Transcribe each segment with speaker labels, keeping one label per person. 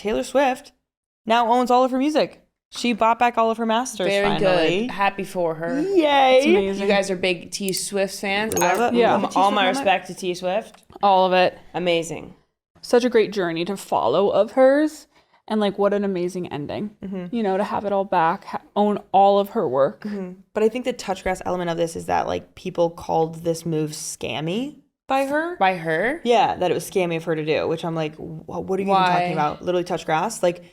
Speaker 1: Taylor Swift now owns all of her music. She bought back all of her masters.
Speaker 2: Very
Speaker 1: finally.
Speaker 2: good. Happy for her.
Speaker 1: Yay!
Speaker 3: It's amazing.
Speaker 2: You guys are big T Swift fans.
Speaker 1: Love it.
Speaker 3: Yeah.
Speaker 1: Love a T
Speaker 2: All
Speaker 1: Swift
Speaker 2: my
Speaker 1: moment.
Speaker 2: respect to T Swift.
Speaker 3: All of it.
Speaker 2: Amazing.
Speaker 3: Such a great journey to follow of hers. And like, what an amazing ending, you know, to have it all back, own all of her work.
Speaker 1: But I think the touchgrass element of this is that like people called this move scammy by her.
Speaker 2: By her?
Speaker 1: Yeah, that it was scammy of her to do, which I'm like, what are you even
Speaker 2: Why?
Speaker 1: talking about? Literally touch grass? Like,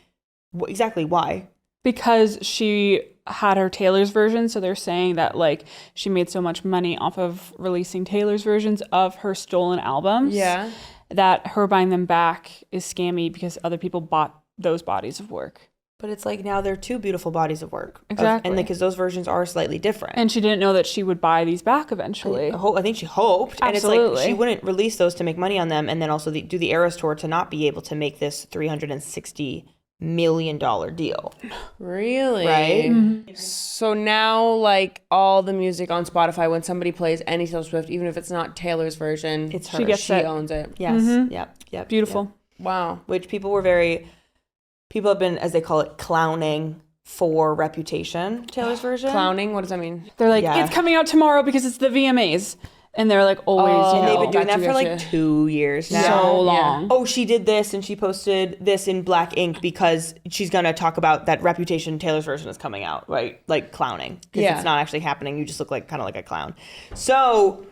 Speaker 1: exactly why?
Speaker 3: Because she had her Taylor's version. So they're saying that like she made so much money off of releasing Taylor's versions of her stolen albums.
Speaker 2: Yeah.
Speaker 3: That her buying them back is scammy because other people bought those bodies of work.
Speaker 1: But it's like now they're two beautiful bodies of work.
Speaker 3: Exactly.
Speaker 1: And because those versions are slightly different.
Speaker 3: And she didn't know that she would buy these back eventually.
Speaker 1: I think she hoped. And it's
Speaker 3: Absolutely.
Speaker 1: like she wouldn't release those to make money on them and then also do the Eras Tour to not be able to make this $360 million deal.
Speaker 2: Really?
Speaker 1: Right?
Speaker 2: So now, like, all the music on Spotify, when somebody plays any Taylor Swift, even if it's not Taylor's version,
Speaker 1: It's
Speaker 2: she
Speaker 1: her.
Speaker 3: gets it.
Speaker 2: owns it.
Speaker 1: Yes. Yep.
Speaker 3: Beautiful.
Speaker 2: Wow.
Speaker 1: Which people have been, as they call it, clowning for Reputation, Taylor's version.
Speaker 2: Clowning? What does that mean?
Speaker 3: They're like,
Speaker 1: Yeah.
Speaker 3: it's coming out tomorrow because it's the VMAs. And they're like, always,
Speaker 2: Oh,
Speaker 3: you
Speaker 1: They've
Speaker 3: know,
Speaker 1: been doing that for like
Speaker 2: Gotcha.
Speaker 1: 2 years now.
Speaker 3: so long.
Speaker 1: Oh, she did this and she posted this in black ink because she's going to talk about that Reputation Taylor's version is coming out, right? Like clowning. Because
Speaker 2: Yeah.
Speaker 1: it's not actually happening. You just look like kind of like a clown. So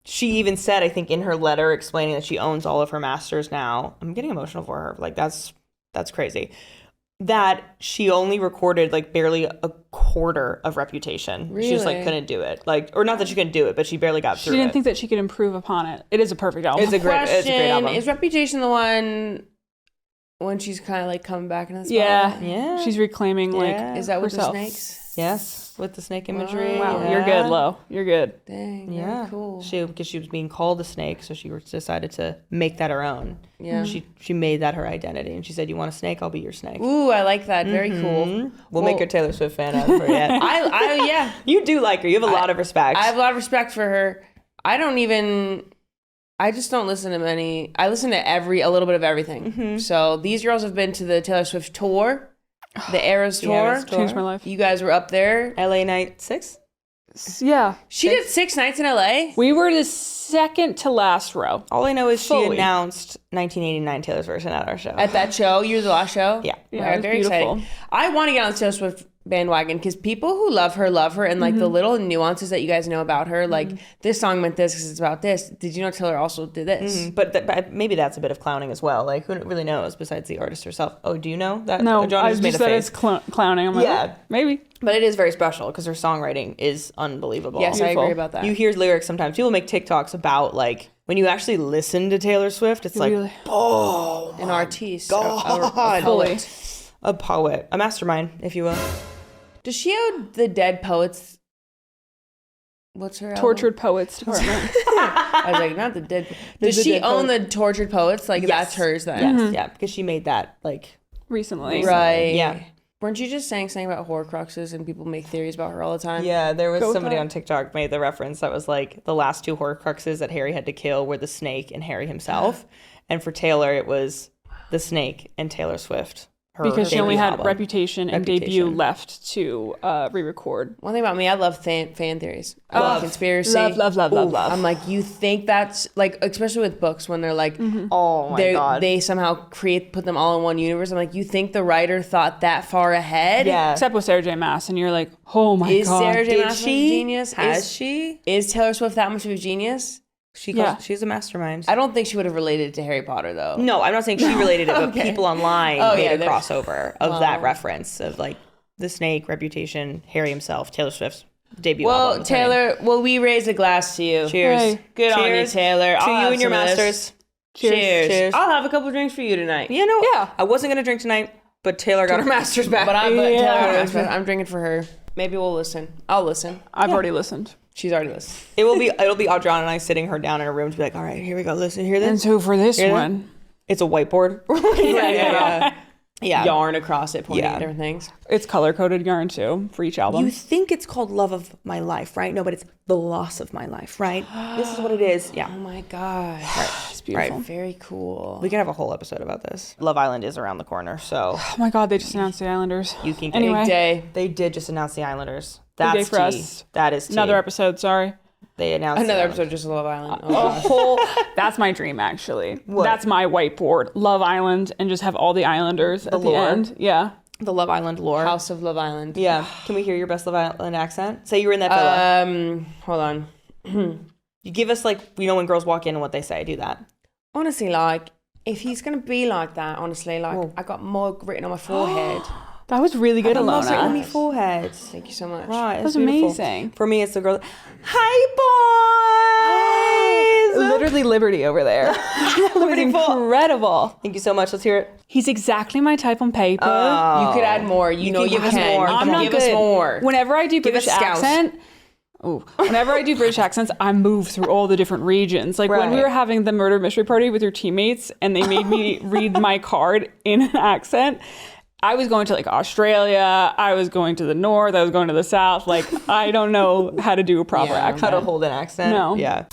Speaker 1: she even said, I think in her letter explaining that she owns all of her masters now. I'm getting emotional for her. Like that's crazy. That she only recorded like barely a quarter of Reputation. She just like
Speaker 2: Really?
Speaker 1: couldn't do it. Like, or not that she couldn't do it, but she barely got
Speaker 3: She
Speaker 1: through
Speaker 3: didn't
Speaker 1: it.
Speaker 3: think that she could improve upon it. It is a perfect album.
Speaker 1: It's a great
Speaker 2: Question,
Speaker 1: album.
Speaker 2: is Reputation the one when she's kind of like coming back in the spot?
Speaker 3: yeah.
Speaker 1: Yeah.
Speaker 3: She's reclaiming like
Speaker 1: Yeah.
Speaker 2: Is that with
Speaker 3: herself.
Speaker 2: the snakes?
Speaker 1: Yes, with the snake imagery.
Speaker 3: Wow,
Speaker 1: yeah.
Speaker 3: you're good, Lo. You're good.
Speaker 2: Dang,
Speaker 1: Yeah,
Speaker 2: very cool.
Speaker 1: Because she was being called a snake, so she decided to make that her own.
Speaker 2: Yeah.
Speaker 1: She made that her identity, and she said, "You want a snake? I'll be your snake."
Speaker 2: Ooh, I like that. Very cool.
Speaker 1: We'll make her Taylor Swift fan out of her. Yeah,
Speaker 2: Yeah.
Speaker 1: you do like her. You have a lot of respect.
Speaker 2: I have a lot of respect for her. I just don't listen to many. I listen to a little bit of everything. So these girls have been to the Taylor Swift tour, the Eras tour.
Speaker 1: Eras tour.
Speaker 3: Changed my life.
Speaker 2: You guys were up there.
Speaker 1: LA Night 6.
Speaker 3: Yeah.
Speaker 2: She did 6 nights in LA.
Speaker 3: We were the second to last row.
Speaker 1: All I know is she
Speaker 3: Fully.
Speaker 1: announced 1989 Taylor's version at our show.
Speaker 2: At that show, you were the last show?
Speaker 1: Yeah.
Speaker 3: Yeah, it was
Speaker 2: very
Speaker 3: beautiful.
Speaker 2: exciting. I want to get on the Taylor Swift bandwagon because people who love her, and like the little nuances that you guys know about her, like this song meant this because it's about this. Did you know Taylor also did this?
Speaker 1: But maybe that's a bit of clowning as well. Like, who really knows besides the artist herself? Oh, do you know that?
Speaker 3: No,
Speaker 1: John
Speaker 3: I
Speaker 1: just
Speaker 3: just
Speaker 1: made a
Speaker 3: said
Speaker 1: face.
Speaker 3: it's clowning. I'm like,
Speaker 1: Yeah.
Speaker 3: maybe.
Speaker 1: But it is very special because her songwriting is unbelievable.
Speaker 2: Yes, I
Speaker 3: Beautiful.
Speaker 2: agree about that.
Speaker 1: You hear lyrics sometimes. People make TikToks about like when you actually listen to Taylor Swift, it's like,
Speaker 3: Really?
Speaker 1: oh,
Speaker 2: An artiste.
Speaker 1: God.
Speaker 3: Fully.
Speaker 1: a poet, a mastermind, if you will.
Speaker 2: Does she owe the Dead Poets? What's her album?
Speaker 3: Tortured Poets Department.
Speaker 2: I was like, not the Dead. Does she
Speaker 1: Dead
Speaker 2: own the Tortured Poets? Like, that's hers then?
Speaker 1: Yes, yeah, because she made that like
Speaker 3: Recently.
Speaker 2: Right.
Speaker 1: Yeah.
Speaker 2: Weren't you just saying something about Horcruxes and people make theories about her all the time?
Speaker 1: Yeah, there was
Speaker 3: Go with
Speaker 1: somebody
Speaker 3: that.
Speaker 1: on TikTok made the reference that was like the last two Horcruxes that Harry had to kill were the snake and Harry himself. And for Taylor, it was the snake and Taylor Swift. Her
Speaker 3: Because she only
Speaker 1: debut
Speaker 3: had
Speaker 1: album.
Speaker 3: Reputation and Debut left to re-record.
Speaker 2: One thing about me, I love fan theories. I love conspiracy.
Speaker 3: Love.
Speaker 2: I'm like, you think that's like, especially with books when they're like,
Speaker 1: Oh my God.
Speaker 2: they somehow put them all in one universe. I'm like, you think the writer thought that far ahead?
Speaker 1: Yeah.
Speaker 3: Except with Sarah J. Maas, and you're like, oh my
Speaker 2: Is
Speaker 3: God.
Speaker 2: Sarah J.
Speaker 1: Did
Speaker 2: Maas a
Speaker 1: she?
Speaker 2: genius?
Speaker 1: Has she?
Speaker 2: Is Taylor Swift that much of a genius?
Speaker 3: Yeah.
Speaker 1: She's a mastermind.
Speaker 2: I don't think she would have related to Harry Potter though.
Speaker 1: No, I'm not saying she related it, but people online made a
Speaker 2: they're-
Speaker 1: crossover of that reference of like the snake, Reputation, Harry himself, Taylor Swift's debut
Speaker 2: Well,
Speaker 1: album.
Speaker 2: Taylor, we raise a glass to you.
Speaker 1: Cheers.
Speaker 3: Hey.
Speaker 2: Good on you,
Speaker 1: Cheers
Speaker 2: Taylor.
Speaker 1: to
Speaker 2: I'll
Speaker 1: you
Speaker 2: have
Speaker 1: and your
Speaker 2: some of this.
Speaker 1: masters.
Speaker 2: Cheers.
Speaker 1: Cheers.
Speaker 2: I'll have a couple drinks for you tonight.
Speaker 1: You know,
Speaker 3: Yeah.
Speaker 1: I wasn't gonna drink tonight, but Taylor got her masters back.
Speaker 2: But
Speaker 3: Yeah.
Speaker 2: Taylor, I'm drinking for her. Maybe we'll listen. I'll listen.
Speaker 3: I've already listened.
Speaker 2: She's already listened.
Speaker 1: it'll be Audrina and I sitting her down in a room to be like, all right, here we go. Listen, hear
Speaker 3: And
Speaker 1: this.
Speaker 3: so for this
Speaker 1: Yeah.
Speaker 3: one,
Speaker 1: It's a whiteboard.
Speaker 2: Yeah. yarn across it, pointing
Speaker 1: Yeah.
Speaker 2: at different things.
Speaker 3: It's color-coded yarn too for each album.
Speaker 1: You think it's called Love of My Life, right? No, but it's The Loss of My Life, right? This is what it is. Yeah.
Speaker 2: Oh my gosh.
Speaker 3: It's beautiful.
Speaker 2: Very cool.
Speaker 1: We can have a whole episode about this. Love Island is around the corner, so
Speaker 3: Oh my God, they just announced the Islanders.
Speaker 1: you can
Speaker 3: Anyway.
Speaker 2: Big day.
Speaker 1: They did just announce the Islanders.
Speaker 3: Big day
Speaker 1: That's
Speaker 3: for
Speaker 1: tea.
Speaker 3: us.
Speaker 1: That is tea.
Speaker 3: Another episode, sorry.
Speaker 1: They announced
Speaker 2: Another
Speaker 1: the
Speaker 2: episode just Love Island. Oh,
Speaker 3: A
Speaker 2: gosh.
Speaker 3: whole, that's my dream actually.
Speaker 1: What?
Speaker 3: That's my whiteboard. Love Island and just have all the Islanders at the
Speaker 1: lore?
Speaker 3: end. Yeah.
Speaker 1: The Love Island lore.
Speaker 2: House of Love Island.
Speaker 1: Yeah. Can we hear your best Love Island accent? Say you were in that villa.
Speaker 2: Hold on.
Speaker 1: You give us like, you know, when girls walk in and what they say. Do that.
Speaker 2: Honestly, like, if he's gonna be like that, honestly, like, I got mug written on my forehead.
Speaker 3: That was really good,
Speaker 1: I'm not on
Speaker 3: Ilona.
Speaker 1: my forehead.
Speaker 2: Thank you so much.
Speaker 1: Right,
Speaker 3: That was
Speaker 1: it's beautiful.
Speaker 3: amazing.
Speaker 1: For me, it's the girl. Hi, boys.
Speaker 3: Literally Liberty over there. It was incredible.
Speaker 1: Thank you so much. Let's hear it.
Speaker 3: He's exactly my type on paper.
Speaker 2: You could add more. You know
Speaker 1: can
Speaker 2: you
Speaker 1: give us
Speaker 2: can.
Speaker 1: more.
Speaker 2: You
Speaker 1: I'm
Speaker 2: can
Speaker 1: not
Speaker 2: give us more.
Speaker 3: Whenever I do British
Speaker 1: us scouse.
Speaker 3: accent, whenever I do British accents, I move through all the different regions. Like when we
Speaker 1: Right.
Speaker 3: were having the murder mystery party with your teammates and they made me read my card in an accent, I was going to like Australia, I was going to the north, I was going to the south. Like I don't know how to do a proper
Speaker 2: Yeah.
Speaker 3: accent.
Speaker 1: How to hold an accent.
Speaker 3: No.
Speaker 1: Yeah.